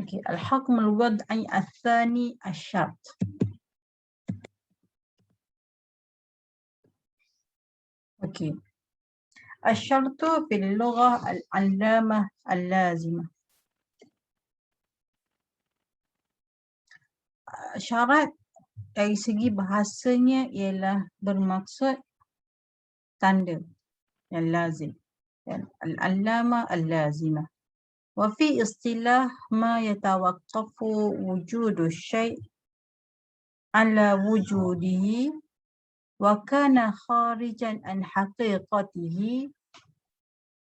Okay. Al-hukm al-wad'i al-thani al-syart. Okay. Al-syartu fil lughah al-allamah al-lazimah. Syarat dari segi bahasanya ialah bermaksud tanda yang lazim. Al-allamah al-lazimah. Wa fi istilah ma yatawaqqafu wujudu syai' ala wujudihi wa kana kharijan an haqiqatihi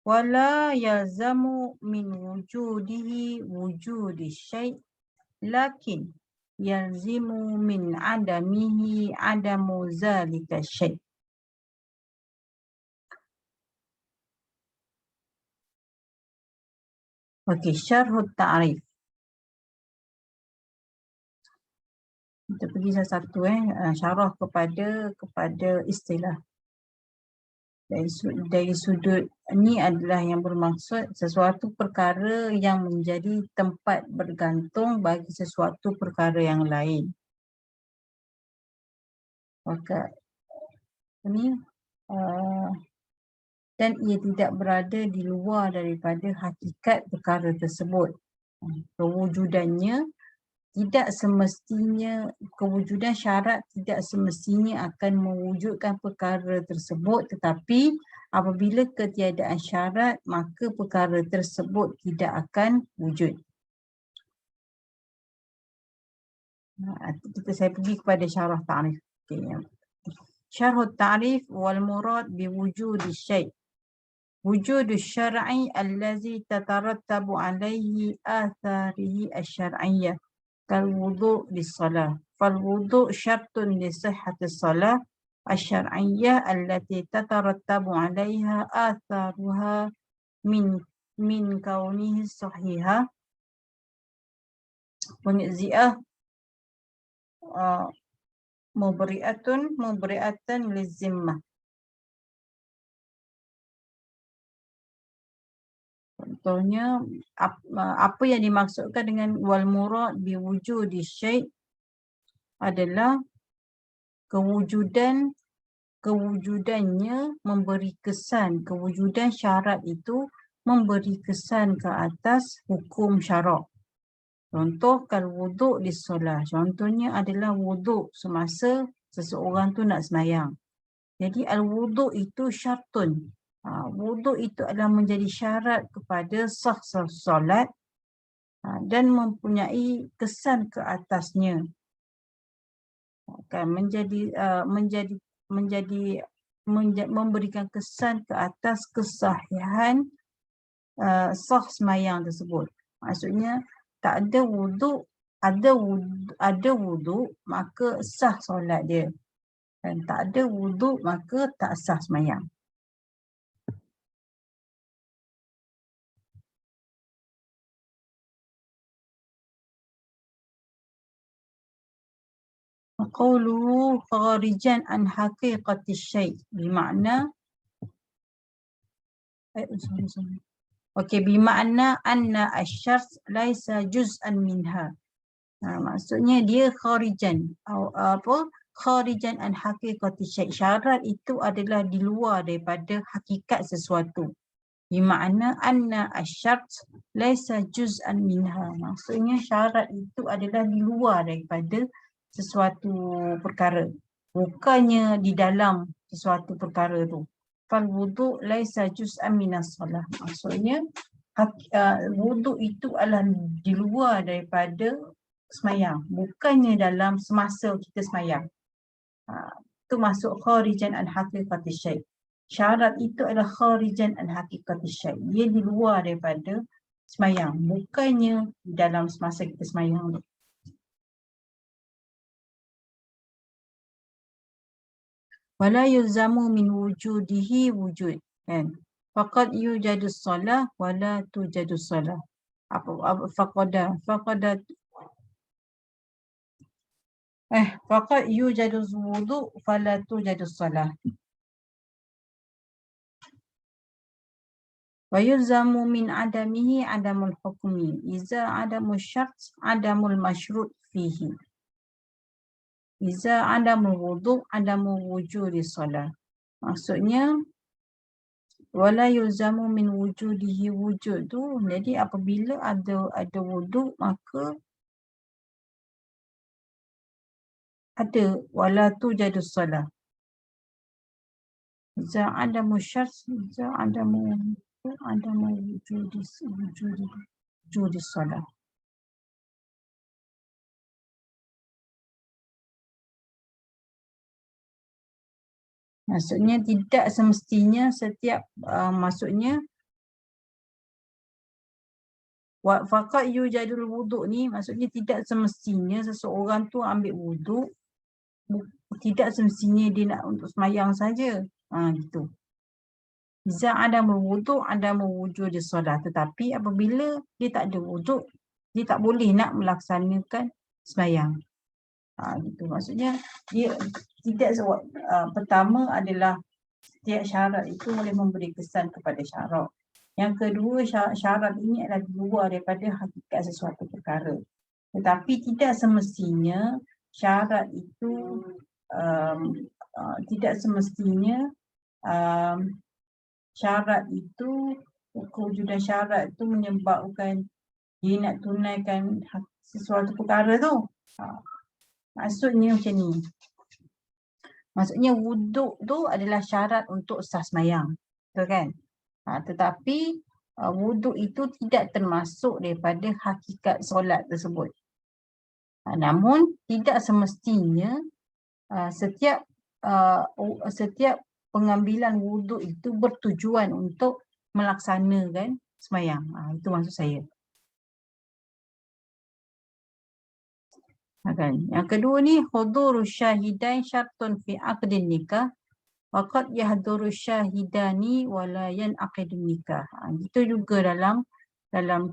wa la yalzamu min wujudihi wujudi syai' lakin yalzimu min adamihi adamu zalika syai'. Okey, syarhut ta'rif. Kita pergi satu-satu syarah kepada istilah. Dari sudut ini adalah yang bermaksud sesuatu perkara yang menjadi tempat bergantung bagi sesuatu perkara yang lain. Maka ini dan ia tidak berada di luar daripada hakikat perkara tersebut. Kewujudannya tidak semestinya, kewujudan syarat tidak semestinya akan mewujudkan perkara tersebut, tetapi apabila ketiadaan syarat maka perkara tersebut tidak akan wujud. Saya pergi kepada syarah ta'rif. Syarh ta'rif wal murad bi wujudi syai'. Wujud syar'i allazi tatarattabu alaihi atharihi asy-syar'iyyah kal wudu' lis-salah. Fal wudu' syartun li sihhati salah asy-syar'iyyah allati tatarattabu 'alaiha atharuha min kaunihi sahihah wa mujzi'ah mubri'atan liz-zimmah. Contohnya apa yang dimaksudkan dengan wal murad bi wujudi syai' adalah kewujudannya memberi kesan, kewujudan syarat itu memberi kesan ke atas hukum syarak. Contoh kal wudu' lis-solah. Contohnya adalah wudu' semasa seseorang tu nak sembahyang. Jadi al-wudu' itu syartun. Wudu' itu adalah menjadi syarat kepada sah solat dan mempunyai kesan ke atasnya. Kan memberikan kesan ke atas kesahihan sah sembahyang tersebut. Maksudnya tak ada wudu', ada wudu' maka sah solat dia. Dan tak ada wudu' maka tak sah sembahyang. Qawluhu kharijan an haqiqati syai' bermakna bermakna anna asy-syarts laisa juz'an minha. Maksudnya dia kharijan kharijan an haqiqati syai'. Syarat itu adalah di luar daripada hakikat sesuatu. Bermakna anna asy-syarts laisa juz'an minha. Maksudnya syarat itu adalah di luar daripada sesuatu perkara, bukannya di dalam sesuatu perkara tu. Fal wudu' laisa juz'an minas salah. Maksudnya wudu' itu adalah di luar daripada sembahyang, bukannya dalam semasa kita sembahyang. Itu masuk kharijan an haqiqati syai'. Syarat itu adalah kharijan an haqiqati syai'. Dia di luar daripada sembahyang, bukannya dalam semasa kita sembahyang tu. Wala yulzamu min wujudihi wujud, kan? Faqad yujadu shalah wala tujadu shalah. Faqad yujadu wudu fala tujadu shalah. Wa yulzamu min adamihi adamul hukmi. Iza adamul syart adamul masyrut fihi. Iza adamul wudu adamul wujudi solat. Maksudnya wala yulzamu min wujudihi wujud tu, jadi apabila ada wuduk maka ada wala tu jadus solat. Iza adamu syart, iza adamu wujudi solat. Maksudnya tidak semestinya setiap maksudnya faqat yujadul wuduk ni maksudnya tidak semestinya seseorang tu ambil wuduk, tidak semestinya dia nak untuk semayang saja. Gitu. Iza adamul wuduk adamul wujudi solat. Tetapi apabila dia tak ada wuduk, dia tak boleh nak melaksanakan semayang. Gitu. Maksudnya dia tidak pertama adalah setiap syarat itu boleh memberi kesan kepada syarat. Yang kedua, syarat ini adalah di luar daripada hakikat sesuatu perkara. Tetapi tidak semestinya syarat itu syarat itu, kewujudan syarat itu menyebabkan dia nak tunaikan sesuatu perkara tu. Maksudnya macam ni. Maksudnya wuduk tu adalah syarat untuk sah semayang. Betul kan? Tetapi wuduk itu tidak termasuk daripada hakikat solat tersebut. Namun tidak semestinya setiap pengambilan wuduk itu bertujuan untuk melaksanakan semayang. Itu maksud saya. Yang kedua ni, huduru syahidain syartun fi aqdin nikah waqad yahduru syahidani wala yanaqidun nikah. Itu juga dalam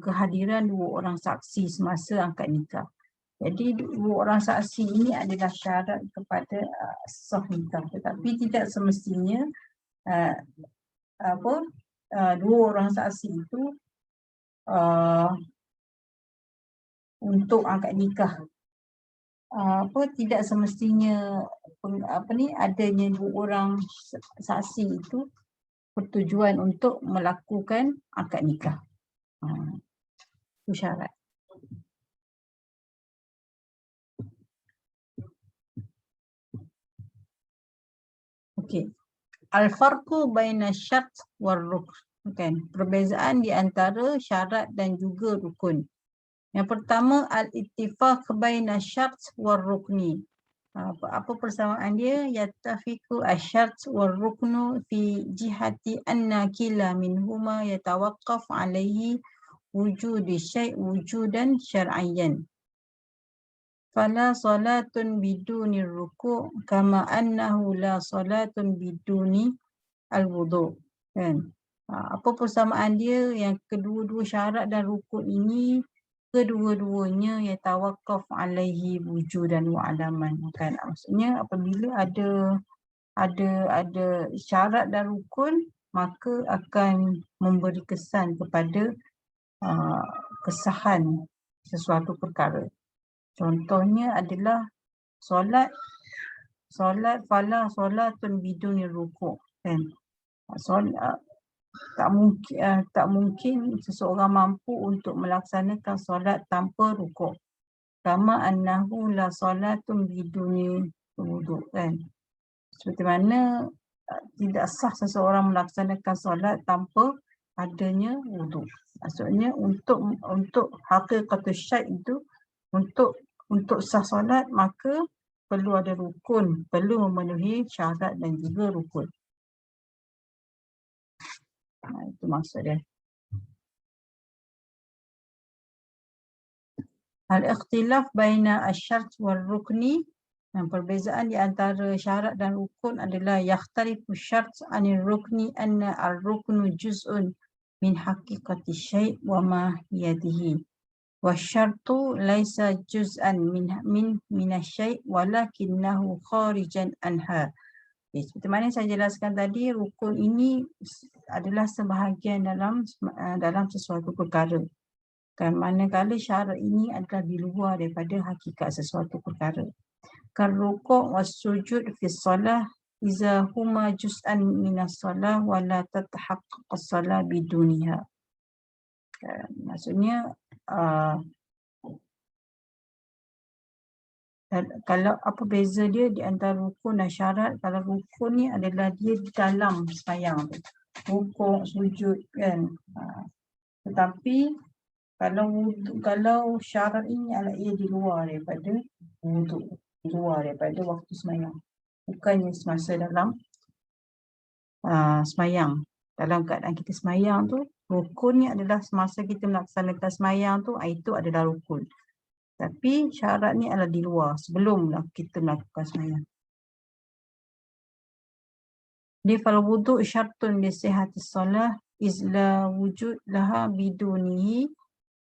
kehadiran dua orang saksi semasa akad nikah. Jadi dua orang saksi ini adalah syarat kepada sah nikah, tetapi tidak semestinya dua orang saksi itu untuk akad nikah. Tidak semestinya adanya dua orang saksi itu bertujuan untuk melakukan akad nikah. Itu syarat. Okey. Al-farqu baina syart wal rukn. Perbezaan di antara syarat dan juga rukun. Yang pertama, al-ittifaq baina syart wal rukni. Apa persamaan dia? Yattafiqu asyart wal ruknu fi jihati anna kila minhuma yatawaqqaf alaihi wujudi syai' wujudan syar'iyyan. Fala salatun biduni ruku' kama annahu la salatun biduni al-wudu'. Kan? Apa persamaan dia? Yang kedua-dua syarat dan rukun ini kedua-duanya yatawaqqaf alaihi wujudan wa adaman. Kan? Maksudnya apabila ada syarat dan rukun, maka akan memberi kesan kepada kesahan sesuatu perkara. Contohnya adalah solat fala solatun biduni ruku'. Kan? Solat tak mungkin seseorang mampu untuk melaksanakan solat tanpa rukuk. Kama annahu la solatun biduni wudu'. Kan? Seperti mana tidak sah seseorang melaksanakan solat tanpa adanya wudu'. Maksudnya untuk hakikatus syai' itu, untuk sah solat maka perlu ada rukun, perlu memenuhi syarat dan juga rukun. Itu maksud dia. Al-ikhtilaf baina asy-syart wal rukni. Perbezaan di antara syarat dan rukun adalah yakhtalifu syart anil rukni anna ar-ruknu juz'un min haqiqati syai' wa mahiyatihi. Wa syartu laisa juz'an min asy-syai' walakinnahu kharijan anha. Seperti mana saya jelaskan tadi, rukun ini adalah sebahagian dalam sesuatu perkara. Kan manakala syarat ini adalah di luar daripada hakikat sesuatu perkara. Kan rukuk was sujud fi shalah iza huma juz'an minas shalah wa la tatahaqqaq as-shalah biduniha. Maksudnya kalau apa beza dia di antara rukun dan syarat? Kalau rukun ni adalah dia di dalam sembahyang tu, rukuk, sujud kan. Tetapi kalau syarat ini adalah ia di luar daripada wuduk, di luar daripada waktu sembahyang, bukannya semasa dalam sembahyang. Dalam keadaan kita sembahyang tu, rukun ni adalah semasa kita melaksanakan sembahyang tu, itu adalah rukun. Tapi syarat ni adalah di luar sebelum kita melakukan sembahyang. Di fal wudu' syartun li sihhatis shalah izla wujud laha bidunihi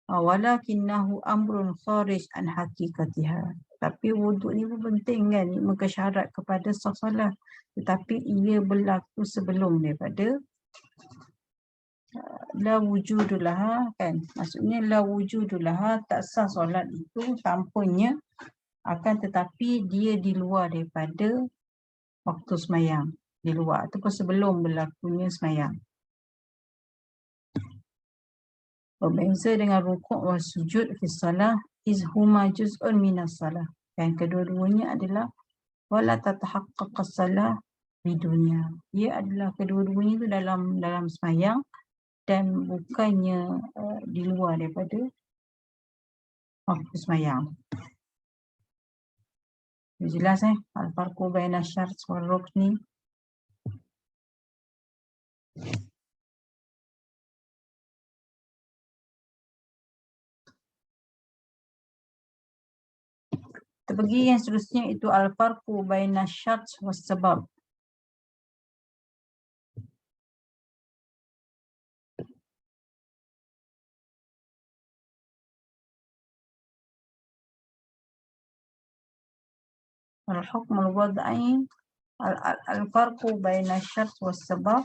walakinnahu amrun kharij an haqiqatiha. Tapi wuduk ni pun penting kan, muka syarat kepada sah solat, tetapi ia berlaku sebelum daripada la wujudulaha kan. Maksudnya la wujudulaha, tak sah solat itu tanpanya, akan tetapi dia di luar daripada waktu sembahyang, di luar ataupun sebelum berlakunya sembahyang. Berbeza dengan rukuk wa sujud fi shalah iz huma juz'un minas shalah. Dan kedua-duanya adalah wala tatahaqqaq as-shalah bidunya. Ia adalah kedua-duanya itu dalam sembahyang dan bukannya di luar daripada waktu sembahyang. Jelas al-farqu baina syart wal rukni. Kita pergi yang seterusnya, itu al-farqu baina syart was sabab. Al-hukm al-wad'i al-farqu baina syart was sabab.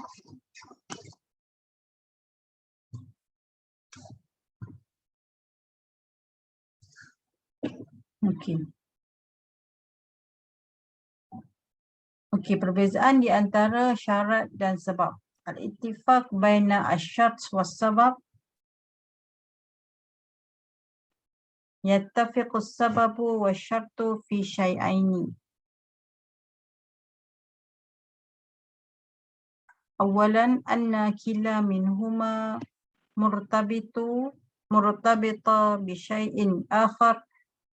Okey, perbezaan di antara syarat dan sebab. Al-ittifaq baina asy-syart was sabab. Yattafiqu as-sababu wasy-syartu fi syai'aini. Awalan anna kila minhuma murtabita bi syai'in akhar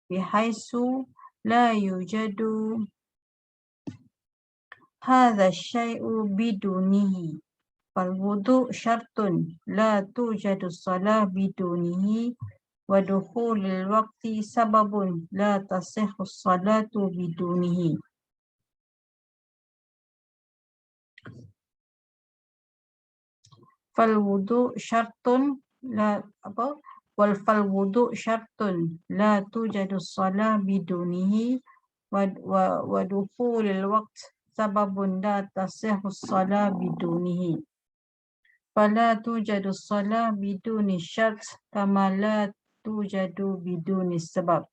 bihaisu la yujadu hadha syai'u bidunihi. Fal wudu' syartun la tujadu shalah bidunihi wa dukhulil waqti sababun la tasihhu salatu bidunihi. Fal wudu' syartun fal wudu' syartun la tujadu shalah bidunihi wa dukhulil waqti sababun la tasihhu shalah bidunihi. Fala tujadu shalah biduni syart kama la tujadu biduni sebab.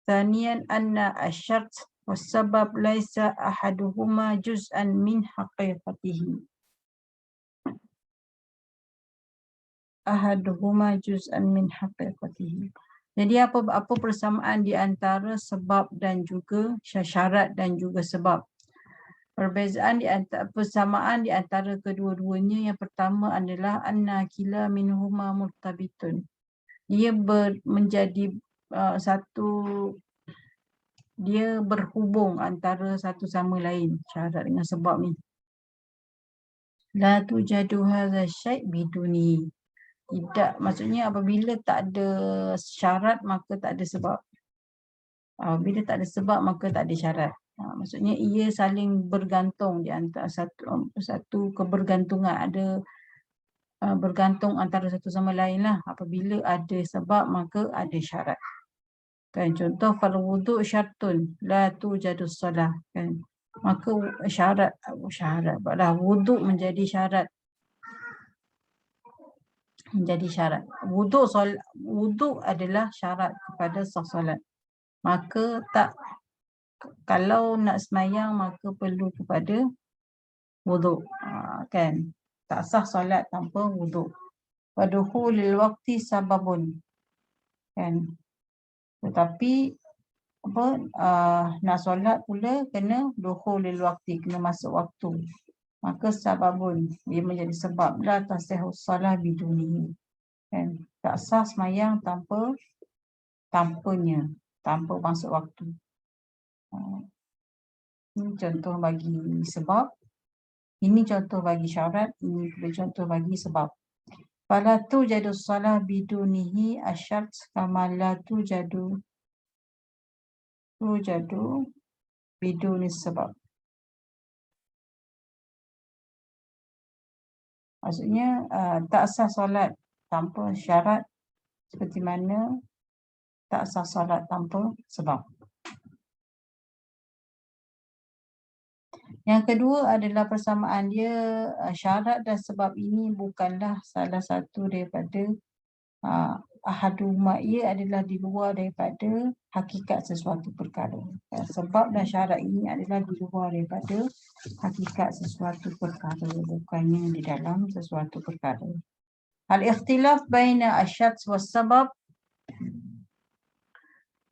Thaniyan anna asyart was sabab laisa ahaduhuma juz'an min haqiqatihi. Jadi apa persamaan di antara sebab dan juga syarat dan juga sebab? Perbezaan persamaan di antara kedua-duanya, yang pertama adalah anna kila minhuma murtabitun. Dia menjadi dia berhubung antara satu sama lain, syarat dengan sebab ni. La tujadu hadza syai' biduni. Tidak, maksudnya apabila tak ada syarat maka tak ada sebab. Bila tak ada sebab maka tak ada syarat. Maksudnya ia saling bergantung di antara satu kebergantungan, ada bergantung antara satu sama lain lah. Apabila ada sebab maka ada syarat. Kan, contoh fal wudu' syartun la tujadu shalah kan. maka syarat dah wuduk menjadi syarat. Wuduk adalah syarat kepada sah solat. Maka kalau nak semayang maka perlu kepada wuduk. Kan? Tak sah solat tanpa wuduk. Wadukhulil waqti sababun. Kan? Tetapi nak solat pula kena dukhulil waqti, kena masuk waktu. Maka sababun, dia menjadi sebab. La tasihus salah bidunihi. Kan? Tak sah semayang tanpanya, tanpa masuk waktu. Ini contoh bagi sebab. Ini contoh bagi syarat. Ini pula contoh bagi sebab. Fala tujadu salah bidunihi asyart kama la tujadu biduni sebab. Maksudnya tak sah solat tanpa syarat seperti mana tak sah solat tanpa sebab. Yang kedua adalah persamaan dia, syarat dan sebab ini bukanlah salah satu daripada ahaduma, ia adalah di luar daripada hakikat sesuatu perkara. Sebab dan syarat ini adalah di luar daripada hakikat sesuatu perkara, bukannya di dalam sesuatu perkara. Al-ikhtilaf baina asyats was sabab.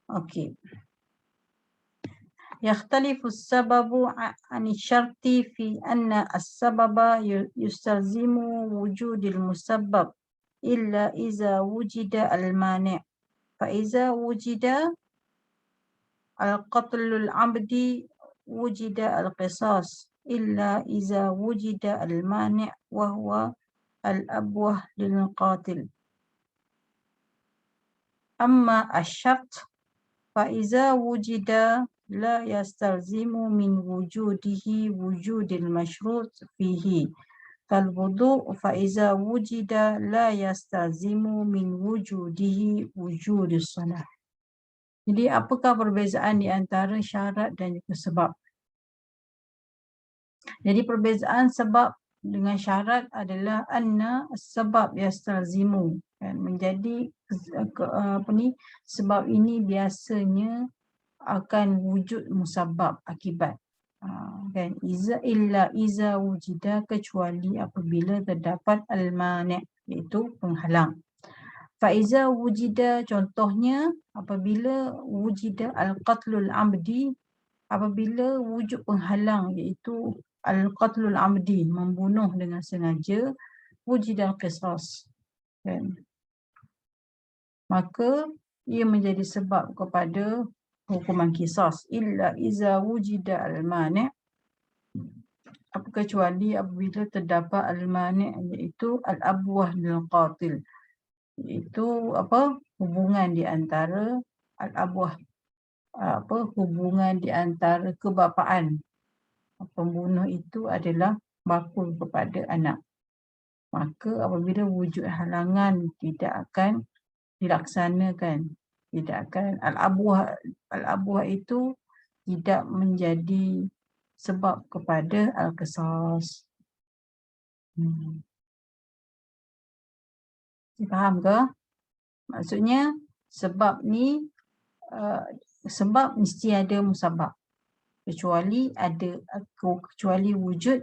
Okey. يختلف السبب عن الشرط في أن السبب يستلزم وجود المسبب إلا إذا وجد المانع. فإذا وجد القتل العمد وجد القصاص إلا إذا وجد المانع وهو الأبوه للقاتل. أما الشرط فإذا وجد لا يستلزم من وجوده وجود المشروط فيه كالوضوء فإذا وجد لا يستلزم من وجوده وجود الصلاة. Jadi apakah perbezaan di antara syarat dan juga sebab? Jadi perbezaan sebab dengan syarat adalah anna sebab yastalzimu, kan, menjadi sebab ini biasanya akan wujud musabab akibat, kan, iza wujida, kecuali apabila terdapat al-mani', iaitu penghalang. Faiza wujida, contohnya apabila wujida al-qatlul amdi, apabila wujud penghalang iaitu al-qatlul amdi, membunuh dengan sengaja, wujida al-qisas, kan, maka ia menjadi sebab kepada hukuman kisas. Illa iza wujida al-mani', kecuali apabila terdapat al-mani', iaitu al-abwah lil qatil, iaitu hubungan di antara al-abwah, hubungan di antara kebapaan. Pembunuh itu adalah bapa kepada anak. Maka apabila wujud halangan tidak akan dilaksanakan, tidak akan, al-abwah itu tidak menjadi sebab kepada al-qisas. Faham ke? Maksudnya sebab ni, sebab mesti ada musabab, kecuali wujud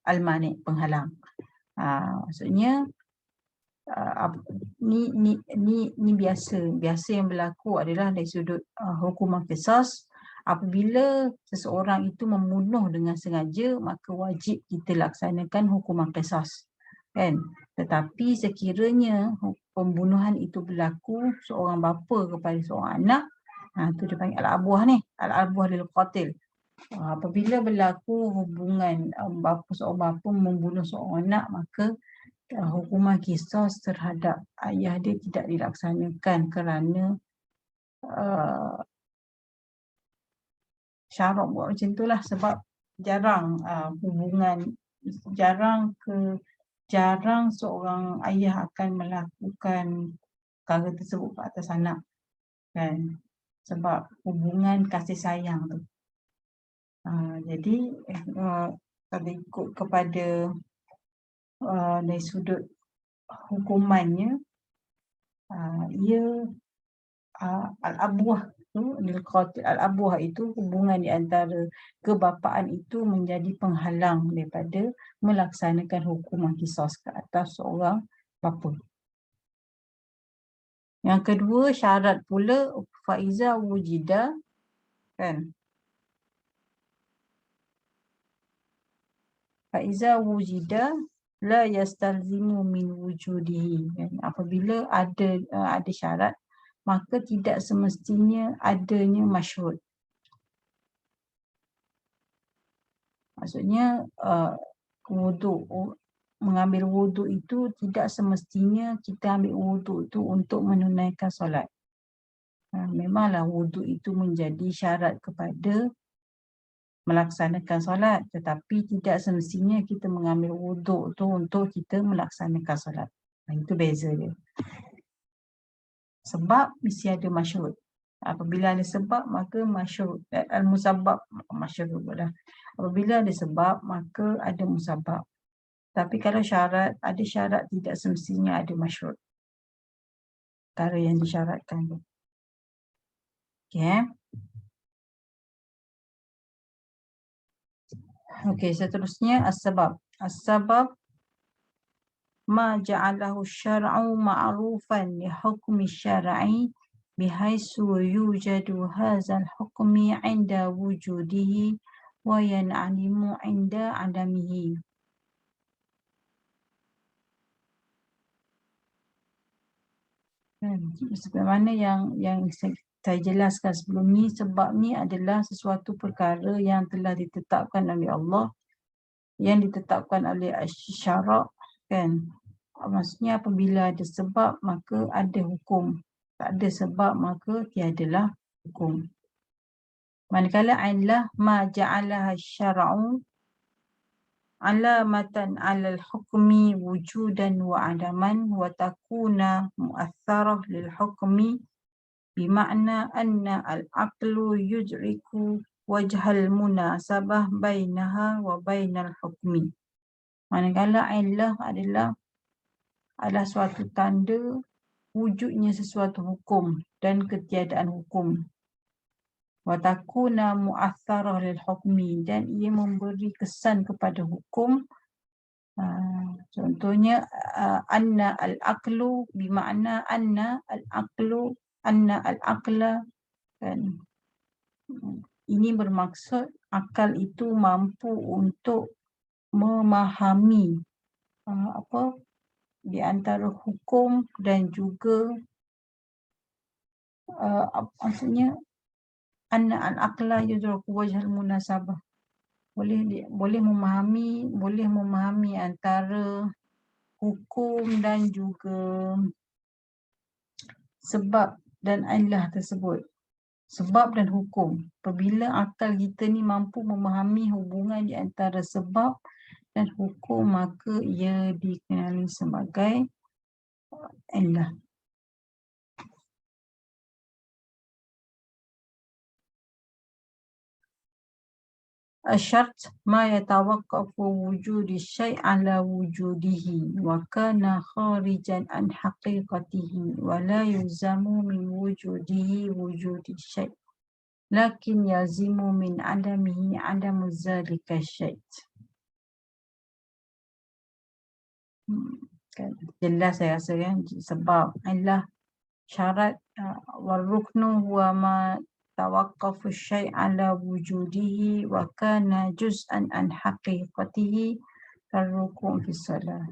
al-mani', penghalang. Maksudnya ni biasa yang berlaku adalah dari sudut hukuman qisas. Apabila seseorang itu membunuh dengan sengaja, maka wajib kita laksanakan hukuman qisas, kan. Tetapi sekiranya pembunuhan itu berlaku seorang bapa kepada seorang anak, tu dia panggil al-abwah ni, al-abwah lil qatil. Apabila berlaku hubungan seorang bapa membunuh seorang anak, maka hukuman qisas terhadap ayah dia tidak dilaksanakan kerana syarak buat macam itulah, sebab jarang jarang seorang ayah akan melakukan perkara tersebut ke atas anak, kan, sebab hubungan kasih sayang tu. Jadi kalau ikut kepada dari sudut hukumannya, ia al-abuah tu, al-abuah itu hubungan di antara kebapaan itu menjadi penghalang daripada melaksanakan hukuman qisas ke atas seorang bapa. Yang kedua, syarat pula faiza wujida, kan? Faiza wujida la yastalzimu min wujudihi. Apabila ada syarat, maka tidak semestinya adanya masyhud. Maksudnya wuduk, mengambil wuduk itu tidak semestinya kita ambil wuduk itu untuk menunaikan solat. Memanglah wuduk itu menjadi syarat kepada melaksanakan solat, tetapi tidak semestinya kita mengambil wuduk tu untuk kita melaksanakan solat. Itu beza dia. Sebab mesti ada masyhud. Apabila ada sebab, maka masyhud. Al-musabbab, masyhud dah. Apabila ada sebab, maka ada musabbab. Tapi kalau ada syarat, tidak semestinya ada masyhud. Perkara yang disyaratkan tu. Okay. Okey, seterusnya as-sabab. As-sabab ma ja'alahu syar'u ma'rufan li hukmi syar'i bihaisu yujadu hadzal hukmi 'inda wujudihi wa yan'alimu 'inda 'adamihi. Sebagaimana yang saya jelaskan sebelum ni, sebab ni adalah sesuatu perkara yang telah ditetapkan oleh Allah, yang ditetapkan oleh syarak, kan? Maksudnya apabila ada sebab maka ada hukum, tak ada sebab maka tiadalah hukum. Manakala illah ma ja'alaha syar'u alamatan 'alal hukmi wujudan wa 'adaman wa takuna mu'athharah lil hukmi bima'na anna al-aqlu yudriku wajhal munasabah bainaha wa bainal hukmi. Manakala illah adalah suatu tanda wujudnya sesuatu hukum dan ketiadaan hukum. Wa takuna mu'athharah lil hukmi, dan ia memberi kesan kepada hukum. Contohnya anna al-aqlu bermakna anna al-aqla, kan? Ini bermaksud akal itu mampu untuk memahami di antara hukum dan juga maksudnya anna al-aqla yudraku wajhal munasabah, boleh memahami antara hukum dan juga sebab dan illah tersebut. Sebab dan hukum. Apabila akal kita ni mampu memahami hubungan di antara sebab dan hukum, maka ia dikenali sebagai illah. Asyart ma yatawaqqafu wujudi syai' ala wujudihi wa kana kharijan an haqiqatihi wa la yuzamu min wujudihi wujudi syai', lakin yazimu min adamihi adamu zalika syai'. Jelas saya rasa, kan? Sebab illah syarat warruknu huwa ma tawaqqafu syai' ala wujudihi wa kana juz'an an haqiqatihi karruku' fi salah.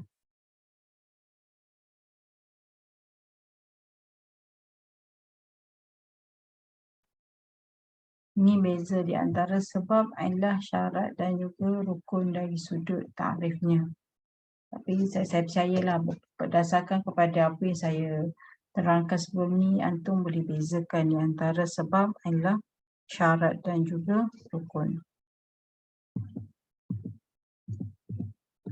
Ini beza di antara sebab, illah, syarat dan juga rukun dari sudut ta'rifnya. Tapi saya percayalah berdasarkan kepada apa yang saya terangkan sebelum ni, antum boleh bezakan di antara sebab, illah, syarat dan juga rukun.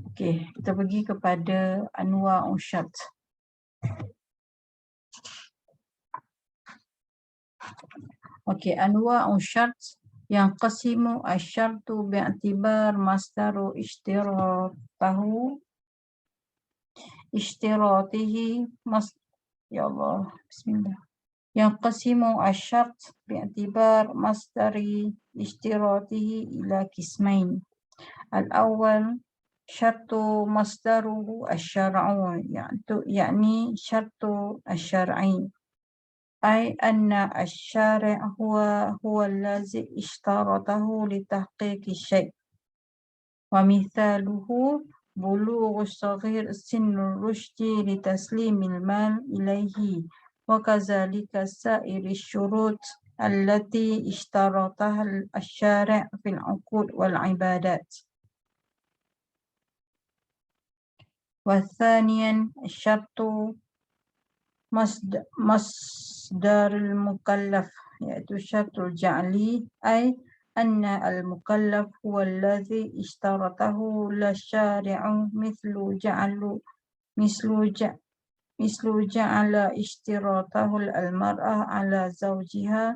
Okey, kita pergi kepada anwa'u syart. Okey, anwa'u syart Yanqasimu asyartu bi'atibar masdaru ishtiratihi ya Allah, bismillah. Yanqasimu asyart bi'atibar masdari ishtiratihi ila kismain. Al-awwal syartu masdaruhu asyar'u, yakni syartu asyar'i. أي أن الشارع هو الذي اشترطه لتحقيق الشيء، ومثاله بلوغ الصغير سن الرشد لتسليم المال إليه، وكذلك سائر الشروط التي اشترطها الشارع في العقود والعبادات. وثانيا الشرط مصدر المكلف، yaitu syartul ja'li, ay anna al-mukallaf huwa alladhi ishtaratahu la syari'u mislu ja'ala ishtiratahu al-mar'ah ala zawjiha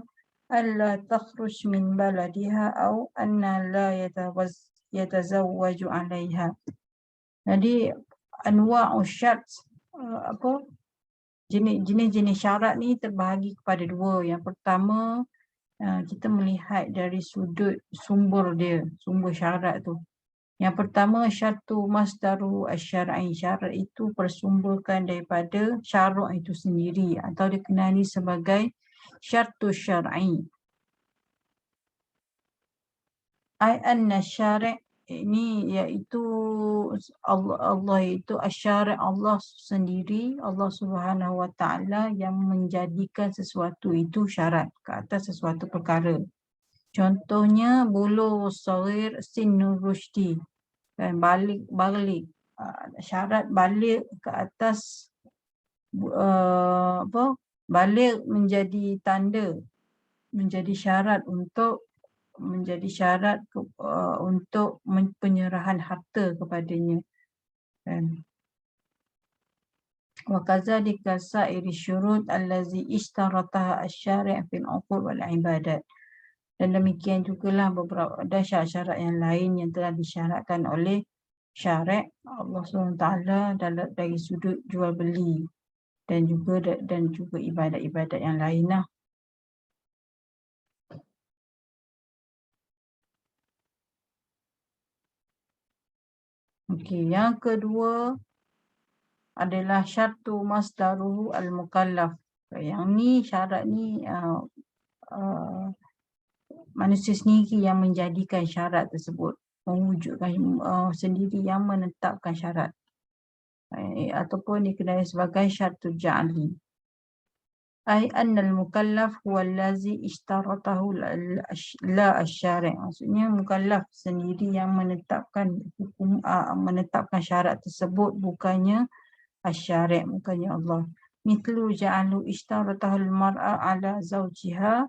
alla takhruj min baladiha aw anna la yatazawwaju 'alayha. Jadi anwa'u syart, jenis-jenis syarat ni terbahagi kepada dua. Yang pertama, kita melihat dari sudut sumber dia, sumber syarat tu. Yang pertama, syartu masdaru asyar'i. Syarat itu bersumberkan daripada syarat itu sendiri atau dikenali sebagai syartu syar'i. Ai anna syari' ini iaitu Allah itu asyari' Allah sendiri, Allah Subhanahu wa taala yang menjadikan sesuatu itu syarat ke atas sesuatu perkara. Contohnya bulugh shaghir sinnur rusydi, dan balik syarat balik ke atas balik menjadi tanda, menjadi syarat untuk untuk penyerahan harta kepadanya. Wa kadzalika sa'iri syurut allazi ishtarataha asy-syari' fil 'uqud wal 'ibadat. Dan demikian jugalah beberapa syarat-syarat yang lain yang telah disyaratkan oleh syari' Allah SWT dari sudut jual beli dan juga ibadat-ibadat yang lain lah. Okey, yang kedua adalah syartu masdaruhu al-mukallaf. Yang ni syarat ni manusia sendiri yang menjadikan syarat tersebut, mewujudkan sendiri yang menetapkan syarat, ataupun dikenali sebagai syartul ja'li. Ai annal mukallaf huwa allazi ishtaratahu la asy-syari'. Maksudnya mukallaf sendiri yang menetapkan menetapkan syarat tersebut, bukannya asy-syari', bukannya Allah. Mithlu ja'alu ishtaratahu al-mar'a ala zawjiha.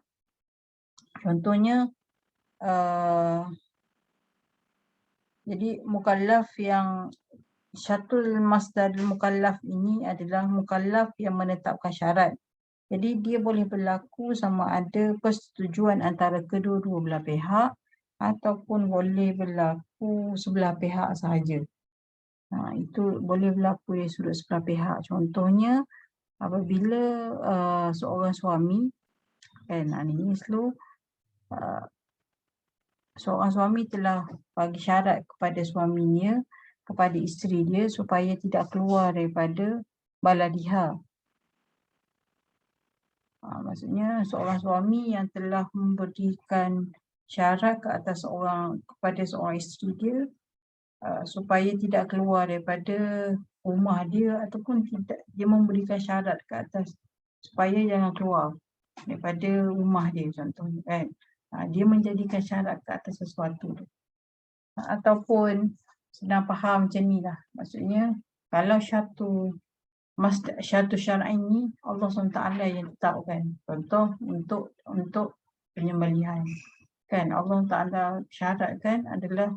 Contohnya jadi mukallaf yang syartul masdar mukallaf ini adalah mukallaf yang menetapkan syarat. Jadi dia boleh berlaku sama ada persetujuan antara kedua-dua belah pihak ataupun boleh berlaku sebelah pihak sahaja. Itu boleh berlaku dari sudut sebelah pihak. Contohnya apabila seorang suami, seorang suami telah bagi syarat kepada suaminya, kepada isteri dia supaya tidak keluar daripada baladiha. Maksudnya seorang suami yang telah memberikan syarat kepada seorang isteri dia supaya tidak keluar daripada rumah dia, ataupun dia memberikan syarat ke atas supaya jangan keluar daripada rumah dia, contohnya kan. Dia menjadikan syarat ke atas sesuatu tu. Ataupun senang faham macam ni lah. Maksudnya kalau syartu syar'i ni Allah SWT yang tetapkan. Contoh untuk penyembelihan. Kan Allah Ta'ala syaratkan adalah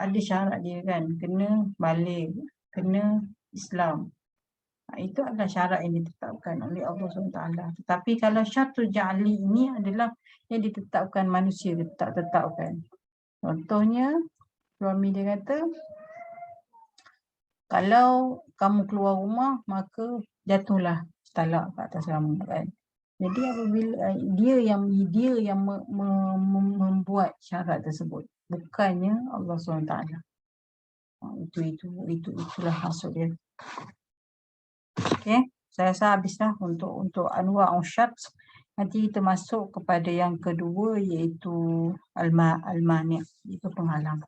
ada syarat dia kan, kena balik, kena Islam. Itu adalah syarat yang ditetapkan oleh Allah SWT. Tetapi kalau syaratul ja'li ini adalah yang ditetapkan manusia, tetapkan. Contohnya, suami dia kata, kalau kamu keluar rumah, maka jatuhlah talak ke atas kamu, kan. Jadi apabila dia yang membuat syarat tersebut, bukannya Allah SWT. Itulah maksud dia. Okey, saya rasa habislah untuk anwa' syart. Nanti kita masuk kepada yang kedua, iaitu al-mani', itu penghalang.